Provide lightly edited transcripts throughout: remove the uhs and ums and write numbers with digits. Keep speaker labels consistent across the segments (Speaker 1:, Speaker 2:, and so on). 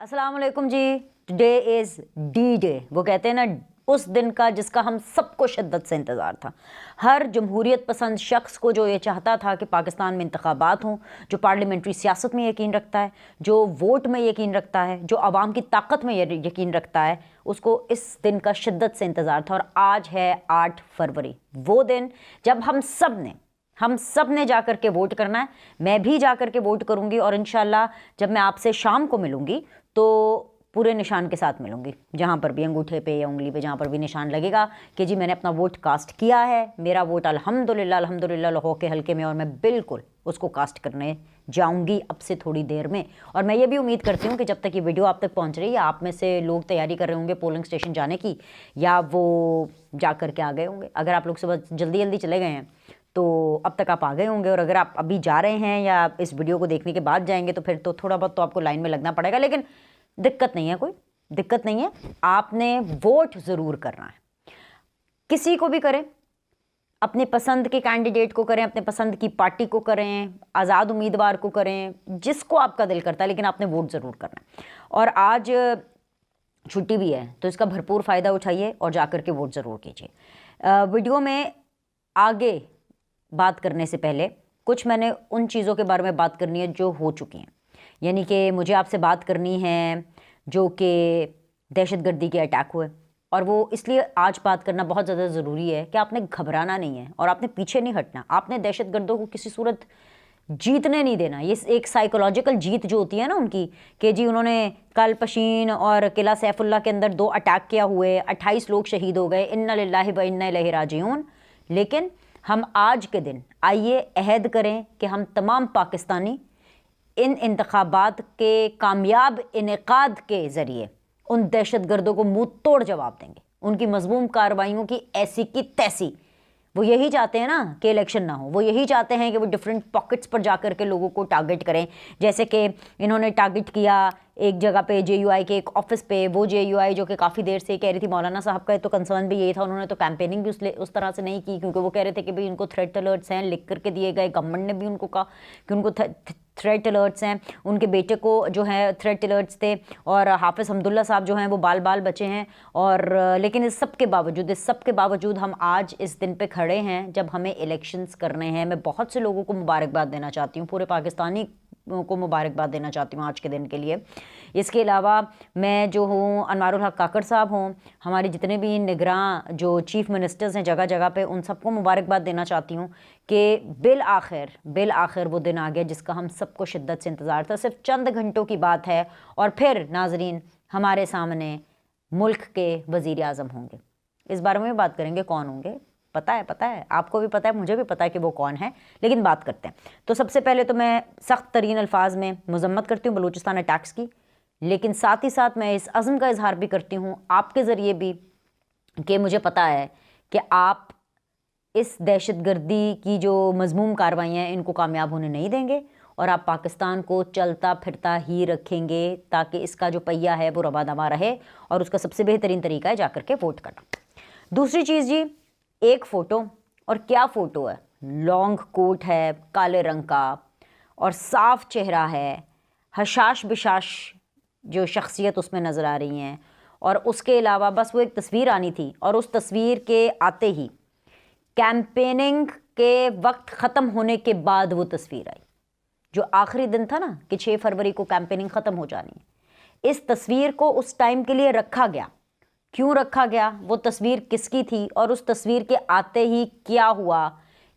Speaker 1: अस्सलाम वालेकुम जी। Today is the day. वो कहते हैं ना, उस दिन का जिसका हम सबको शिद्दत से इंतज़ार था। हर जमहूरियत पसंद शख्स को जो ये चाहता था कि पाकिस्तान में इंतखाबात हों, जो पार्लियामेंट्री सियासत में यकीन रखता है, जो वोट में यकीन रखता है, जो आवाम की ताकत में यकीन रखता है, उसको इस दिन का शिद्दत से इंतज़ार था। और आज है 8 फरवरी, वो दिन जब हम सब ने जा कर के वोट करना है। मैं भी जा कर के वोट करूंगी और इंशाल्लाह जब मैं आपसे शाम को मिलूंगी तो पूरे निशान के साथ मिलूंगी, जहाँ पर भी अंगूठे पे या उंगली पे जहाँ पर भी निशान लगेगा कि जी मैंने अपना वोट कास्ट किया है, मेरा वोट अल्हम्दुलिल्लाह लहो के हल्के में, और मैं बिल्कुल उसको कास्ट करने जाऊंगी अब से थोड़ी देर में। और मैं ये भी उम्मीद करती हूँ कि जब तक ये वीडियो आप तक पहुँच रही है, आप में से लोग तैयारी कर रहे होंगे पोलिंग स्टेशन जाने की, या वो जा कर के आ गए होंगे। अगर आप लोग सुबह जल्दी चले गए हैं तो अब तक आप आ गए होंगे, और अगर आप अभी जा रहे हैं या इस वीडियो को देखने के बाद जाएंगे तो फिर तो थोड़ा बहुत तो आपको लाइन में लगना पड़ेगा, लेकिन दिक्कत नहीं है, कोई दिक्कत नहीं है। आपने वोट ज़रूर करना है, किसी को भी करें, अपने पसंद के कैंडिडेट को करें, अपने पसंद की पार्टी को करें, आज़ाद उम्मीदवार को करें, जिसको आपका दिल करता है, लेकिन आपने वोट ज़रूर करना है। और आज छुट्टी भी है तो इसका भरपूर फ़ायदा उठाइए और जाकर के वोट ज़रूर कीजिए। वीडियो में आगे बात करने से पहले कुछ मैंने उन चीज़ों के बारे में बात करनी है जो हो चुकी हैं, यानी कि मुझे आपसे बात करनी है जो कि दहशतगर्दी के अटैक हुए। और वो इसलिए आज बात करना बहुत ज़्यादा ज़रूरी है कि आपने घबराना नहीं है और आपने पीछे नहीं हटना। आपने दहशतगर्दों को किसी सूरत जीतने नहीं देना। ये एक साइकोलॉजिकल जीत जो होती है ना उनकी, कि जी उन्होंने कल पशीन और किला सैफुल्ला के अंदर 2 अटैक किया हुए, 28 लोग शहीद हो गए, इन्ना लिल्लाहि व इन्ना इलैहि राजिऊन। लेकिन हम आज के दिन आइए अहद करें कि हम तमाम पाकिस्तानी इन इंतखाबात के कामयाब इनेकाद के ज़रिए उन दहशतगर्दों को मुंह तोड़ जवाब देंगे। उनकी मज़मूम कार्रवाइयों की ऐसी की तैसी। वो यही चाहते हैं ना कि इलेक्शन ना हो, वो यही चाहते हैं कि वो डिफरेंट पॉकेट्स पर जाकर के लोगों को टारगेट करें। जैसे कि इन्होंने टारगेट किया एक जगह पे JUI के एक ऑफिस पे, वो JUI जो कि काफ़ी देर से कह रही थी, मौलाना साहब का तो कंसर्न भी यही था, उन्होंने तो कैंपेनिंग भी उस तरह से नहीं की, क्योंकि वो कह रहे थे कि भाई उनको थ्रेट अलर्ट्स हैं, लिख करके दिए गए। गवर्नमेंट ने भी उनको कहा कि उनको थ्रेट अलर्ट्स हैं, उनके बेटे को जो है थ्रेट अलर्ट्स थे, और हाफिज़ हमदुल्ला साहब जो हैं वो बाल बचे हैं। और लेकिन इस सब के बावजूद हम आज इस दिन पे खड़े हैं जब हमें इलेक्शंस करने हैं। मैं बहुत से लोगों को मुबारकबाद देना चाहती हूँ, पूरे पाकिस्तानी को मुबारकबाद देना चाहती हूँ आज के दिन के लिए। इसके अलावा मैं जो हूँ, अनवारुल हक काकड़ साहब हों, हमारे जितने भी निगरान जो चीफ़ मिनिस्टर्स हैं जगह जगह पे, उन सबको मुबारकबाद देना चाहती हूँ कि बिल आखिर वो दिन आ गया जिसका हम सबको शिद्दत से इंतज़ार था। सिर्फ चंद घंटों की बात है और फिर नाजरीन हमारे सामने मुल्क के वज़ीर आज़म होंगे। इस बारे में बात करेंगे, कौन होंगे पता है, आपको भी पता है, मुझे भी पता है कि वो कौन है, लेकिन बात करते हैं। तो सबसे पहले तो मैं सख्त तरीन अल्फाज में मजम्मत करती हूँ बलूचिस्तान अटैक्स की, लेकिन साथ ही साथ मैं इस अज़्म का इजहार भी करती हूँ आपके ज़रिए भी कि मुझे पता है कि आप इस दहशतगर्दी की जो मज़मूम कार्रवाइयाँ हैं इनको कामयाब होने नहीं देंगे, और आप पाकिस्तान को चलता फिरता ही रखेंगे ताकि इसका जो पहिया है वो रवा दवा रहे। और उसका सबसे बेहतरीन तरीका है जाकर के वोट करना। दूसरी चीज़ जी, एक फ़ोटो, और क्या फ़ोटो है, लॉन्ग कोट है काले रंग का और साफ चेहरा है, हशाश बिशाश जो शख्सियत उसमें नज़र आ रही हैं। और उसके अलावा बस वो एक तस्वीर आनी थी, और उस तस्वीर के आते ही कैंपेनिंग के वक्त ख़त्म होने के बाद वो तस्वीर आई, जो आखिरी दिन था ना कि 6 फरवरी को कैंपेनिंग ख़त्म हो जानी है। इस तस्वीर को उस टाइम के लिए रखा गया। क्यों रखा गया, वो तस्वीर किसकी थी, और उस तस्वीर के आते ही क्या हुआ,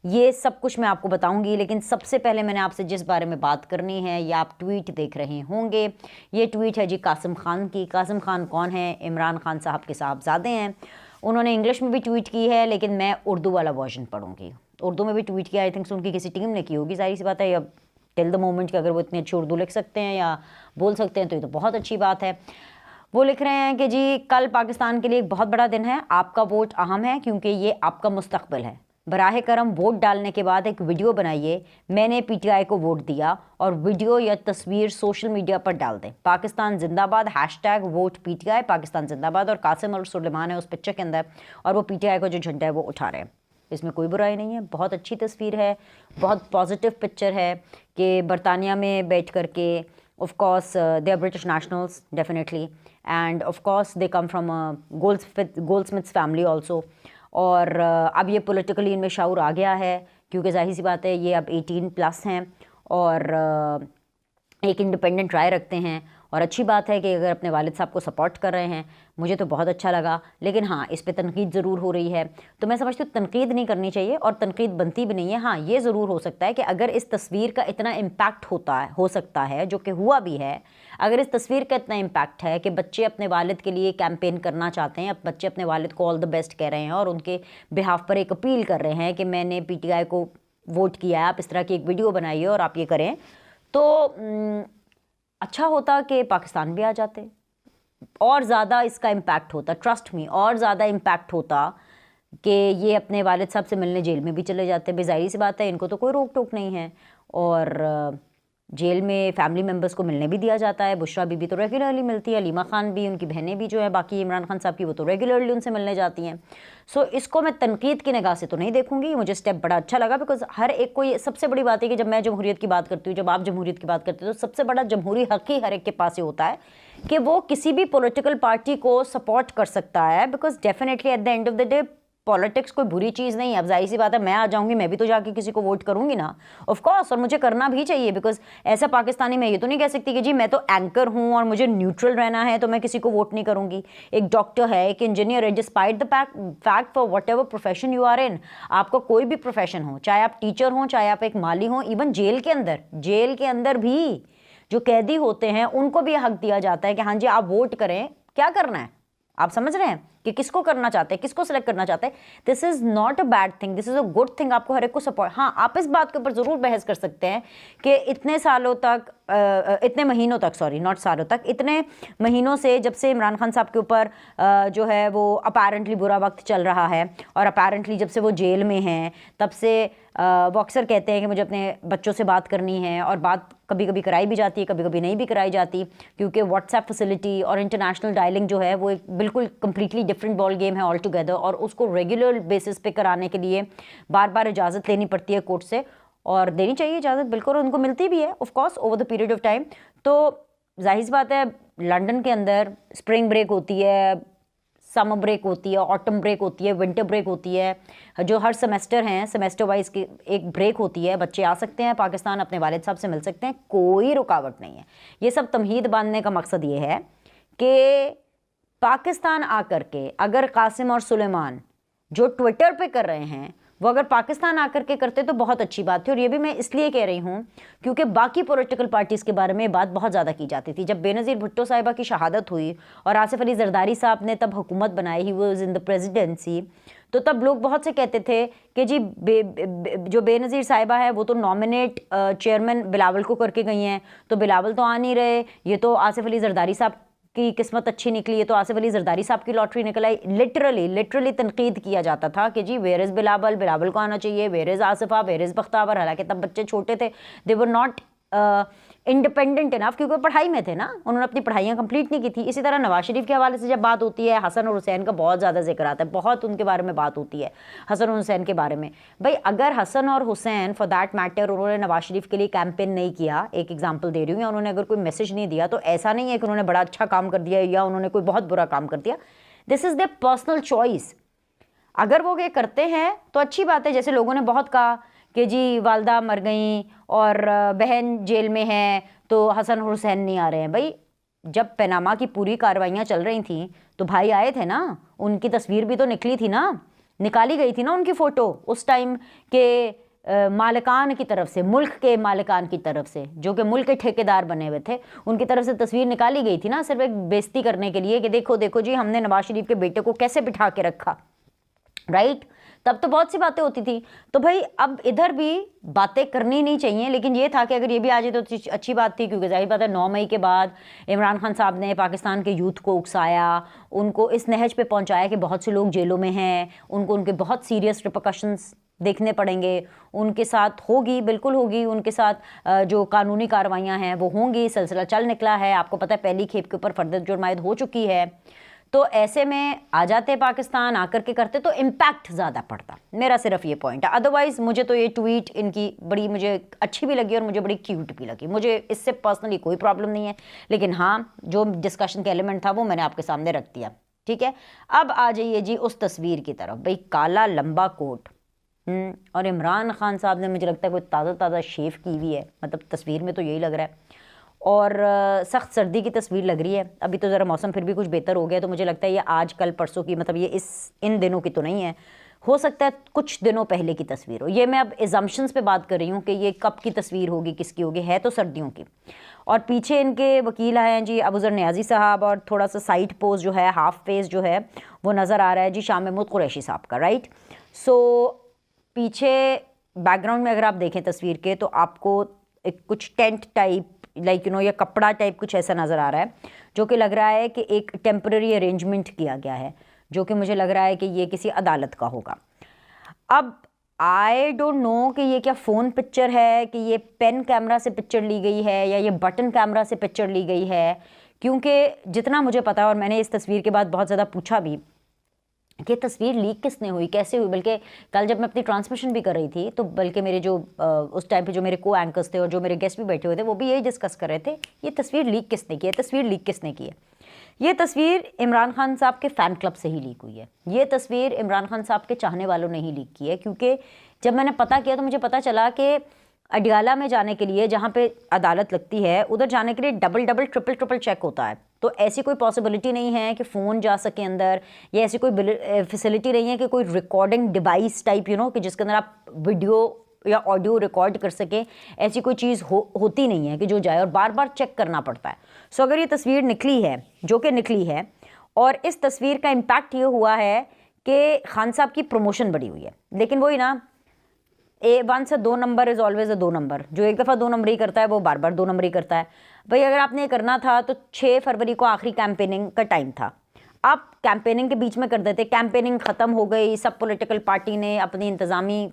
Speaker 1: ये सब कुछ मैं आपको बताऊंगी। लेकिन सबसे पहले मैंने आपसे जिस बारे में बात करनी है, ये आप ट्वीट देख रहे होंगे, ये ट्वीट है जी कासिम खान की। कासिम खान कौन है? इमरान खान साहब के साहबजादे हैं। उन्होंने इंग्लिश में भी ट्वीट की है, लेकिन मैं उर्दू वाला वर्जन पढ़ूंगी। उर्दू में भी ट्वीट किया, आई थिंक उनकी किसी टीम ने की होगी, जाहिर सी बात है। अब टिल द मोमेंट कि अगर वो इतनी अच्छी उर्दू लिख सकते हैं या बोल सकते हैं तो ये तो बहुत अच्छी बात है। वो लिख रहे हैं कि जी कल पाकिस्तान के लिए एक बहुत बड़ा दिन है, आपका वोट अहम है क्योंकि ये आपका मुस्तकबिल है। बराह करम वोट डालने के बाद एक वीडियो बनाइए, मैंने PTI को वोट दिया, और वीडियो या तस्वीर सोशल मीडिया पर डाल दें। पाकिस्तान जिंदाबाद, #वोट PTI, पाकिस्तान जिंदाबाद। और कासिम और सुलेमान है उस पिक्चर के अंदर, और वो PTI को जो झंडा है वो उठा रहे हैं। इसमें कोई बुराई नहीं है, बहुत अच्छी तस्वीर है, बहुत पॉजिटिव पिक्चर है कि बरतानिया में बैठ कर के Of course, they are British nationals, definitely. And of course, they come from a Goldsmiths family also. और अब ये politically इनमें शऊर आ गया है, क्योंकि जाहिर सी बात है ये अब 18+ हैं और एक इंडिपेंडेंट राय रखते हैं। और अच्छी बात है कि अगर अपने वालिद साहब को सपोर्ट कर रहे हैं, मुझे तो बहुत अच्छा लगा। लेकिन हाँ, इस पे तनकीद ज़रूर हो रही है, तो मैं समझती हूँ तनकीद नहीं करनी चाहिए और तनकीद बनती भी नहीं है। हाँ, ये ज़रूर हो सकता है कि अगर इस तस्वीर का इतना इम्पैक्ट हो सकता है, जो कि हुआ भी है, अगर इस तस्वीर का इतना इम्पैक्ट है कि बच्चे अपने वालिद के लिए कैंपेन करना चाहते हैं, अब बच्चे अपने वालिद को ऑल द बेस्ट कह रहे हैं और उनके बिहाफ पर एक अपील कर रहे हैं कि मैंने PTI को वोट किया है, आप इस तरह की एक वीडियो बनाइए और आप ये करें, तो अच्छा होता कि पाकिस्तान भी आ जाते और ज़्यादा इसका इम्पैक्ट होता, ट्रस्ट मी, और ज़्यादा इम्पैक्ट होता कि ये अपने वालिद साहब से मिलने जेल में भी चले जाते। बेजाहिर सी बात है, इनको तो कोई रोक टोक नहीं है और जेल में फैमिली मेम्बर्स को मिलने भी दिया जाता है। बुशरा बीबी तो रेगुलरली मिलती है, अलीमा खान भी, उनकी बहनें भी जो है बाकी इमरान खान साहब की, वो तो रेगुलरली उनसे मिलने जाती हैं। सो इसको मैं तनकीद की निगाह से तो नहीं देखूंगी। मुझे स्टेप बड़ा अच्छा लगा, बिकॉज हर एक को ये सबसे बड़ी बात है कि जब मैं जमहूरियत की बात करती हूँ, जब आप जमहूरियत की बात करते हो, तो सबसे बड़ा जमहूरी हक़ ही हर एक के पास ये होता है कि वो किसी भी पॉलिटिकल पार्टी को सपोर्ट कर सकता है, because definitely at the end of the day politics कोई बुरी चीज़ नहीं है। अब जाहिर सी बात है, मैं आ जाऊंगी, मैं भी तो जाके किसी को वोट करूंगी ना, ऑफ कोर्स, और मुझे करना भी चाहिए, बिकॉज ऐसा पाकिस्तानी मैं ये तो नहीं कह सकती कि जी मैं तो एंकर हूं और मुझे न्यूट्रल रहना है तो मैं किसी को वोट नहीं करूंगी। एक डॉक्टर है, एक इंजीनियर है, despite the fact for whatever profession you are in, आपका कोई भी प्रोफेशन हो, चाहे आप टीचर हो, चाहे आप एक माली हो, इवन जेल के अंदर भी जो कैदी होते हैं उनको भी हक दिया जाता है कि हाँ जी आप वोट करें, क्या करना है, आप समझ रहे हैं कि किसको करना चाहते हैं, किसको सिलेक्ट करना चाहते हैं। This is not a bad thing, this is a good thing. आपको हर एक को सपोर्ट, हाँ आप इस बात के ऊपर ज़रूर बहस कर सकते हैं कि इतने सालों तक, इतने महीनों तक, सॉरी नॉट सालों तक, इतने महीनों से जब से इमरान खान साहब के ऊपर जो है वो अपेरेंटली बुरा वक्त चल रहा है और अपेरेंटली जब से वो जेल में हैं तब से वो अक्सर कहते हैं कि मुझे अपने बच्चों से बात करनी है, और बात कभी कभी कराई भी जाती है, कभी कभी नहीं भी कराई जाती, क्योंकि व्हाट्सएप फैसिलिटी और इंटरनेशनल डायलिंग जो है वो एक बिल्कुल कम्प्लीटली डिफरेंट बॉल गेम है ऑल टुगेदर, और उसको रेगुलर बेसिस पे कराने के लिए बार बार इजाज़त लेनी पड़ती है कोर्ट से, और देनी चाहिए इजाज़त बिल्कुल, और उनको मिलती भी है of course over the period of time. तो जाहिर सी बात है, लंदन के अंदर स्प्रिंग ब्रेक होती है, समर ब्रेक होती है, ऑटम ब्रेक होती है, विंटर ब्रेक होती है, जो हर सेमेस्टर हैं, सेमेस्टर वाइज की एक ब्रेक होती है, बच्चे आ सकते हैं पाकिस्तान, अपने वालिद साहब से मिल सकते हैं, कोई रुकावट नहीं है। ये सब तमहीद बांधने का मकसद ये है कि पाकिस्तान आकर के अगर कासिम और सुलेमान जो ट्विटर पे कर रहे हैं वो अगर पाकिस्तान आकर के करते तो बहुत अच्छी बात थी। और ये भी मैं इसलिए कह रही हूँ क्योंकि बाकी पॉलिटिकल पार्टीज़ के बारे में बात बहुत ज़्यादा की जाती थी। जब बेनज़ीर भुट्टो साहिबा की शहादत हुई और आसिफ अली जरदारी साहब ने तब हुकूमत बनाई, he was in the presidency, तो तब लोग बहुत से कहते थे कि जी जो बेनज़ीर साहिबा है वो तो नॉमिनेट चेयरमैन बिलावल को करके गई हैं, तो बिलावल तो आ नहीं रहे, ये तो आसिफ अली जरदारी साहब की किस्मत अच्छी निकली है, तो आसिफ अली जरदारी साहब की लॉटरी निकल आई। लिटरली तनकीद किया जाता था कि जी वेयर इज़ बिलावल को आना चाहिए, where is Asifa, where is Bakhtawar. हालांकि तब बच्चे छोटे थे, they were not independent enough, क्योंकि पढ़ाई में थे ना, उन्होंने अपनी पढ़ाइयाँ कंप्लीट नहीं की थी। इसी तरह नवाज शरीफ के हवाले से जब बात होती है, हसन और हुसैन का बहुत ज़्यादा जिक्र आता है, बहुत उनके बारे में बात होती है, हसन और हुसैन के बारे में। भाई अगर हसन और हुसैन फॉर दैट मैटर उन्होंने नवाज शरीफ के लिए कैंपेन नहीं किया, एक एग्जाम्पल दे रही हूँ, या उन्होंने अगर कोई मैसेज नहीं दिया, तो ऐसा नहीं है कि उन्होंने बड़ा अच्छा काम कर दिया या उन्होंने कोई बहुत बुरा काम कर दिया। This is their personal choice. अगर वो ये करते हैं तो अच्छी बात है। जैसे लोगों ने बहुत कहा कि जी वालदा मर गई और बहन जेल में है तो हसन और हुसैन नहीं आ रहे हैं। भाई जब पनामा की पूरी कार्रवाइयाँ चल रही थी तो भाई आए थे ना, उनकी तस्वीर भी तो निकली थी ना, निकाली गई थी ना उनकी फ़ोटो उस टाइम के मालिकान की तरफ से, मुल्क के मालिकान की तरफ से, जो कि मुल्क के ठेकेदार बने हुए थे, उनकी तरफ से तस्वीर निकाली गई थी ना, सिर्फ एक बेइज्जती करने के लिए कि देखो देखो जी हमने नवाज शरीफ के बेटे को कैसे बिठा के रखा, राइट। तब तो बहुत सी बातें होती थी। तो भाई अब इधर भी बातें करनी नहीं चाहिए, लेकिन ये था कि अगर ये भी आ जाए तो अच्छी बात थी, क्योंकि जाहिर बात है 9 मई के बाद इमरान खान साहब ने पाकिस्तान के यूथ को उकसाया, उनको इस नहज पे पहुंचाया कि बहुत से लोग जेलों में हैं, उनको उनके बहुत सीरियस रिपरकशंस देखने पड़ेंगे, उनके साथ होगी, बिल्कुल होगी, उनके साथ जो कानूनी कार्रवाइयाँ हैं वो होंगी। सिलसिला चल निकला है, आपको पता है पहली खेप के ऊपर फर्दर जुर्मायत हो चुकी है। तो ऐसे में आ जाते पाकिस्तान, आकर के करते तो इम्पैक्ट ज़्यादा पड़ता। मेरा सिर्फ ये पॉइंट है। अदरवाइज़ मुझे तो ये ट्वीट इनकी बड़ी मुझे अच्छी भी लगी और मुझे बड़ी क्यूट भी लगी। मुझे इससे पर्सनली कोई प्रॉब्लम नहीं है, लेकिन हाँ, जो डिस्कशन का एलिमेंट था वो मैंने आपके सामने रख दिया, ठीक है। अब आ जाइए जी उस तस्वीर की तरफ। भाई काला लंबा कोट और इमरान खान साहब ने मुझे लगता है कोई ताज़ा शेव की हुई है, मतलब तस्वीर में तो यही लग रहा है। और सख्त सर्दी की तस्वीर लग रही है। अभी तो ज़रा मौसम फिर भी कुछ बेहतर हो गया, तो मुझे लगता है ये आज कल परसों की, मतलब ये इन दिनों की तो नहीं है, हो सकता है कुछ दिनों पहले की तस्वीर हो। ये मैं अब एजम्पशंस पे बात कर रही हूँ कि ये कब की तस्वीर होगी, किसकी होगी, है तो सर्दियों की। और पीछे इनके वकील आए हैं जी अबूज़र नियाज़ी साहब, और थोड़ा सा साइड पोज जो है, हाफ फेस जो है वो नज़र आ रहा है जी शाह महमूद कुरैशी साहब का, राइट। सो पीछे बैकग्राउंड में अगर आप देखें तस्वीर के, तो आपको एक कुछ टेंट टाइप लाइक या कपड़ा टाइप कुछ ऐसा नज़र आ रहा है, जो कि लग रहा है कि एक टेम्पररी अरेंजमेंट किया गया है, जो कि मुझे लग रहा है कि ये किसी अदालत का होगा। अब आई डोंट नो कि ये क्या फ़ोन पिक्चर है, कि ये पेन कैमरा से पिक्चर ली गई है, या ये बटन कैमरा से पिक्चर ली गई है, क्योंकि जितना मुझे पता है, और मैंने इस तस्वीर के बाद बहुत ज़्यादा पूछा भी कि तस्वीर लीक किसने हुई, कैसे हुई। बल्कि कल जब मैं अपनी ट्रांसमिशन भी कर रही थी, तो बल्कि मेरे जो उस टाइम पे जो मेरे को एंकर्स थे और जो मेरे गेस्ट भी बैठे हुए थे, वो भी यही डिस्कस कर रहे थे, ये तस्वीर लीक किसने की है, तस्वीर लीक किसने की है। ये तस्वीर इमरान खान साहब के फ़ैन क्लब से ही लीक हुई है। ये तस्वीर इमरान खान साहब के चाहने वालों ने ही लीक की है, क्योंकि जब मैंने पता किया तो मुझे पता चला कि अडियाला में जाने के लिए, जहाँ पे अदालत लगती है, उधर जाने के लिए डबल ट्रिपल चेक होता है। तो ऐसी कोई पॉसिबिलिटी नहीं है कि फ़ोन जा सके अंदर, या ऐसी कोई फैसिलिटी नहीं है कि कोई रिकॉर्डिंग डिवाइस टाइप कि जिसके अंदर आप वीडियो या ऑडियो रिकॉर्ड कर सकें। ऐसी कोई चीज़ होती नहीं है कि जो जाए, और बार बार चेक करना पड़ता है। सो अगर ये तस्वीर निकली है, जो कि निकली है, और इस तस्वीर का इम्पैक्ट ये हुआ है कि खान साहब की प्रमोशन बढ़ी हुई है। लेकिन वही ना, 1 से 2 नंबर इज़ ऑलवेज 2 नंबर। जो एक दफ़ा 2 नंबर ही करता है, वो बार बार 2 नंबर ही करता है। भाई अगर आपने ये करना था तो 6 फरवरी को आखिरी कैंपेनिंग का टाइम था, आप कैंपेनिंग के बीच में कर देते। कैंपेनिंग ख़त्म हो गई, सब पॉलिटिकल पार्टी ने अपनी इंतज़ामी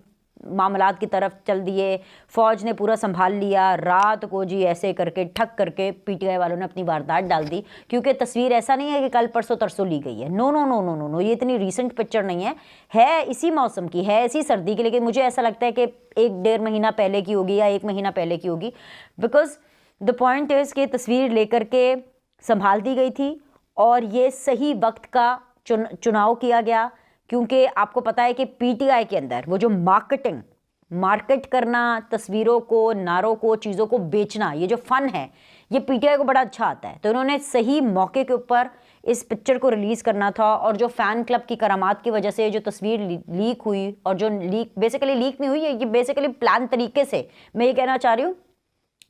Speaker 1: मामलात की तरफ चल दिए, फ़ौज ने पूरा संभाल लिया। रात को जी ऐसे करके ठक करके पीटीआई वालों ने अपनी वारदात डाल दी, क्योंकि तस्वीर ऐसा नहीं है कि कल परसों तरसों ली गई है। No no no no no no, ये इतनी रीसेंट पिक्चर नहीं है इसी मौसम की, है इसी सर्दी की। लेकिन मुझे ऐसा लगता है कि 1-1.5 महीना पहले की होगी, या 1 महीना पहले की होगी, बिकॉज द पॉइंट इज़ कि तस्वीर लेकर के संभाल दी गई थी, और ये सही वक्त का चुनाव किया गया। क्योंकि आपको पता है कि पीटीआई के अंदर वो जो मार्केट करना, तस्वीरों को, नारों को, चीज़ों को बेचना, ये जो फ़न है, ये पीटीआई को बड़ा अच्छा आता है। तो इन्होंने सही मौके के ऊपर इस पिक्चर को रिलीज़ करना था, और जो फ़ैन क्लब की करामात की वजह से जो तस्वीर लीक हुई, और जो बेसिकली लीक नहीं हुई है, ये बेसिकली प्लान तरीके से, मैं ये कहना चाह रही हूँ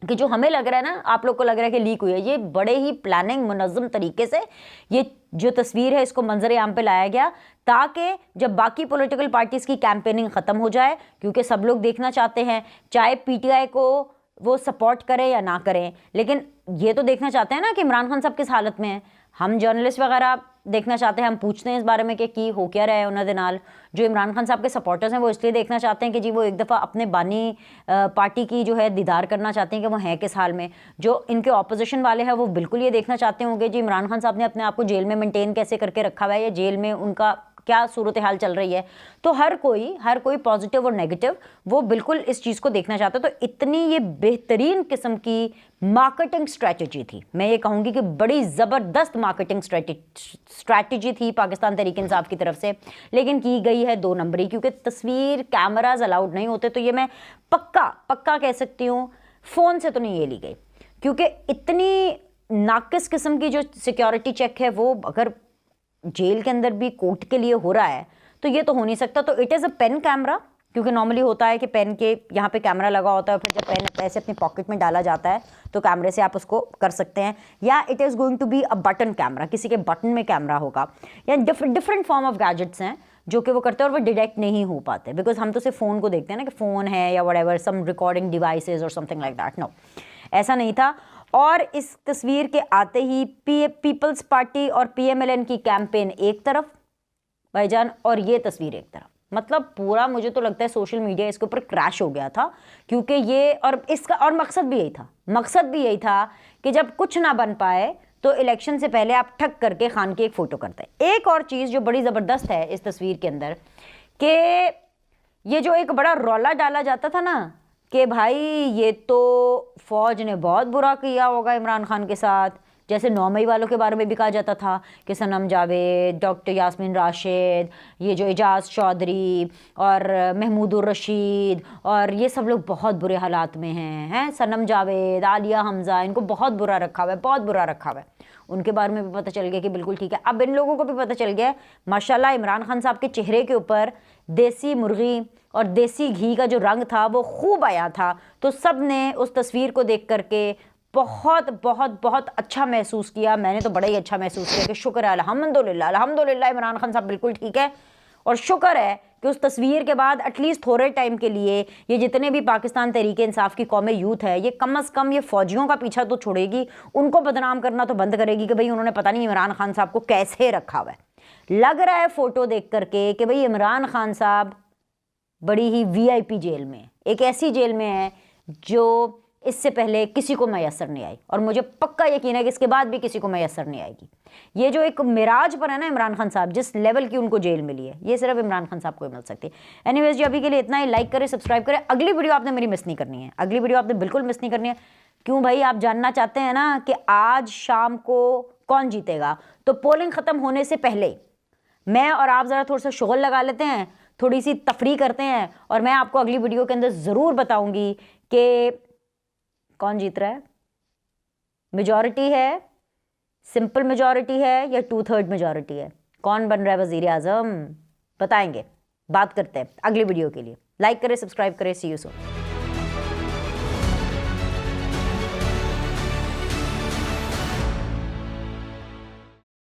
Speaker 1: कि जो हमें लग रहा है ना, आप लोग को लग रहा है कि लीक हुई है, ये बड़े ही प्लानिंग मुनज़्ज़म तरीके से ये जो तस्वीर है इसको मंजर आम पे लाया गया, ताकि जब बाकी पॉलिटिकल पार्टीज़ की कैंपेनिंग ख़त्म हो जाए, क्योंकि सब लोग देखना चाहते हैं, चाहे पीटीआई को वो सपोर्ट करें या ना करें, लेकिन ये तो देखना चाहते हैं ना कि इमरान खान साहब किस हालत में है। हम जर्नलिस्ट वगैरह देखना चाहते हैं, हम पूछते हैं इस बारे में कि हो क्या रहा है उन्होंने नाल। जो इमरान खान साहब के सपोर्टर्स हैं वो इसलिए देखना चाहते हैं कि जी वो एक दफ़ा अपने बानी पार्टी की जो है दीदार करना चाहते हैं कि वो हैं किस हाल में। जो इनके ऑपोजिशन वाले हैं वो बिल्कुल ये देखना चाहते होंगे जी इमरान खान साहब ने अपने आप को जेल में मेंटेन कैसे करके रखा हुआ है, या जेल में उनका क्या सूरत हाल चल रही है। तो हर कोई पॉजिटिव और नेगेटिव वो बिल्कुल इस चीज़ को देखना चाहता है। तो इतनी ये बेहतरीन किस्म की मार्केटिंग स्ट्रैटेजी थी, मैं ये कहूँगी कि बड़ी ज़बरदस्त मार्केटिंग स्ट्रैटेजी थी पाकिस्तान तहरीक इंसाफ की तरफ से, लेकिन की गई है 2 नंबरी। क्योंकि तस्वीर कैमराज अलाउड नहीं होते, तो ये मैं पक्का कह सकती हूँ, फ़ोन से तो नहीं ये ली गई, क्योंकि इतनी नाकिस किस्म की जो सिक्योरिटी चेक है वो अगर जेल के अंदर भी कोर्ट के लिए हो रहा है तो ये तो हो नहीं सकता। तो it is a pen camera, क्योंकि नॉर्मली होता है कि पेन के यहाँ पे कैमरा लगा होता है, फिर जब पेन ऐसे अपनी पॉकेट में डाला जाता है तो कैमरे से आप उसको कर सकते हैं, या it is going to be a button camera, किसी के बटन में कैमरा होगा, या डिफरेंट फॉर्म ऑफ गैजेट्स हैं जो कि वो करते हैं और वो डिटेक्ट नहीं हो पाते, बिकॉज हम तो सिर्फ फ़ोन को देखते हैं ना कि फ़ोन है या व्हाटएवर सम रिकॉर्डिंग डिवाइसेस और समथिंग लाइक दैट। नो, ऐसा नहीं था। और इस तस्वीर के आते ही पीपल्स पार्टी और पीएमएलएन की कैंपेन एक तरफ भाईजान, और ये तस्वीर एक तरफ, मतलब पूरा मुझे तो लगता है सोशल मीडिया इसके ऊपर क्रैश हो गया था। क्योंकि ये और इसका और मकसद भी यही था कि जब कुछ ना बन पाए तो इलेक्शन से पहले आप ठग करके खान की एक फ़ोटो करते हैं। एक और चीज़ जो बड़ी ज़बरदस्त है इस तस्वीर के अंदर कि ये जो एक बड़ा रौला डाला जाता था ना कि भाई ये तो फ़ौज ने बहुत बुरा किया होगा इमरान खान के साथ, जैसे 9 मई वालों के बारे में भी कहा जाता था कि सनम जावेद, डॉक्टर यास्मीन राशिद, ये जो एजाज चौधरी और महमूदुर रशीद और ये सब लोग बहुत बुरे हालात में हैं। सनम जावेद, आलिया हमज़ा, इनको बहुत बुरा रखा हुआ है, बहुत बुरा रखा हुआ है। उनके बारे में भी पता चल गया कि बिल्कुल ठीक है। अब इन लोगों को भी पता चल गया माशाल्लाह इमरान खान साहब के चेहरे के ऊपर देसी मुर्गी और देसी घी का जो रंग था वो खूब आया था। तो सब ने उस तस्वीर को देख करके बहुत बहुत बहुत अच्छा महसूस किया। मैंने तो बड़ा ही अच्छा महसूस किया कि शुक्र है, अल्हम्दुलिल्लाह अल्हम्दुलिल्लाह इमरान खान साहब बिल्कुल ठीक है। और शुक्र है कि उस तस्वीर के बाद एटलीस्ट थोड़े टाइम के लिए ये जितने भी पाकिस्तान तहरीक इंसाफ की कौम यूथ है ये कम अज़ कम ये फ़ौजियों का पीछा तो छोड़ेगी, उनको बदनाम करना तो बंद करेगी कि भाई उन्होंने पता नहीं इमरान खान साहब को कैसे रखा हुआ है। लग रहा है फ़ोटो देख करके कि भाई इमरान खान साहब बड़ी ही VIP जेल में, एक ऐसी जेल में है जो इससे पहले किसी को मैसर नहीं आई और मुझे पक्का यकीन है कि इसके बाद भी किसी को मैसर नहीं आएगी। ये जो एक मिराज पर है ना इमरान खान साहब, जिस लेवल की उनको जेल मिली है ये सिर्फ इमरान खान साहब को ही मिल सकती है। एनीवेज जी अभी के लिए इतना ही। लाइक करें, सब्सक्राइब करें। अगली वीडियो आपने मेरी मिस नहीं करनी है, अगली वीडियो आपने बिल्कुल मिस नहीं करनी है। क्यों भाई, आप जानना चाहते हैं ना कि आज शाम को कौन जीतेगा, तो पोलिंग ख़त्म होने से पहले मैं और आप ज़रा थोड़ा सा शुगल लगा लेते हैं, थोड़ी सी तफरी करते हैं और मैं आपको अगली वीडियो के अंदर ज़रूर बताऊंगी कि कौन जीत रहा है। मेजॉरिटी है, सिंपल मेजॉरिटी है या 2/3 मेजॉरिटी है, कौन बन रहा है वज़ीर आज़म, बताएंगे। बात करते हैं अगली वीडियो के लिए। लाइक करें, सब्सक्राइब करें। सी यू सून।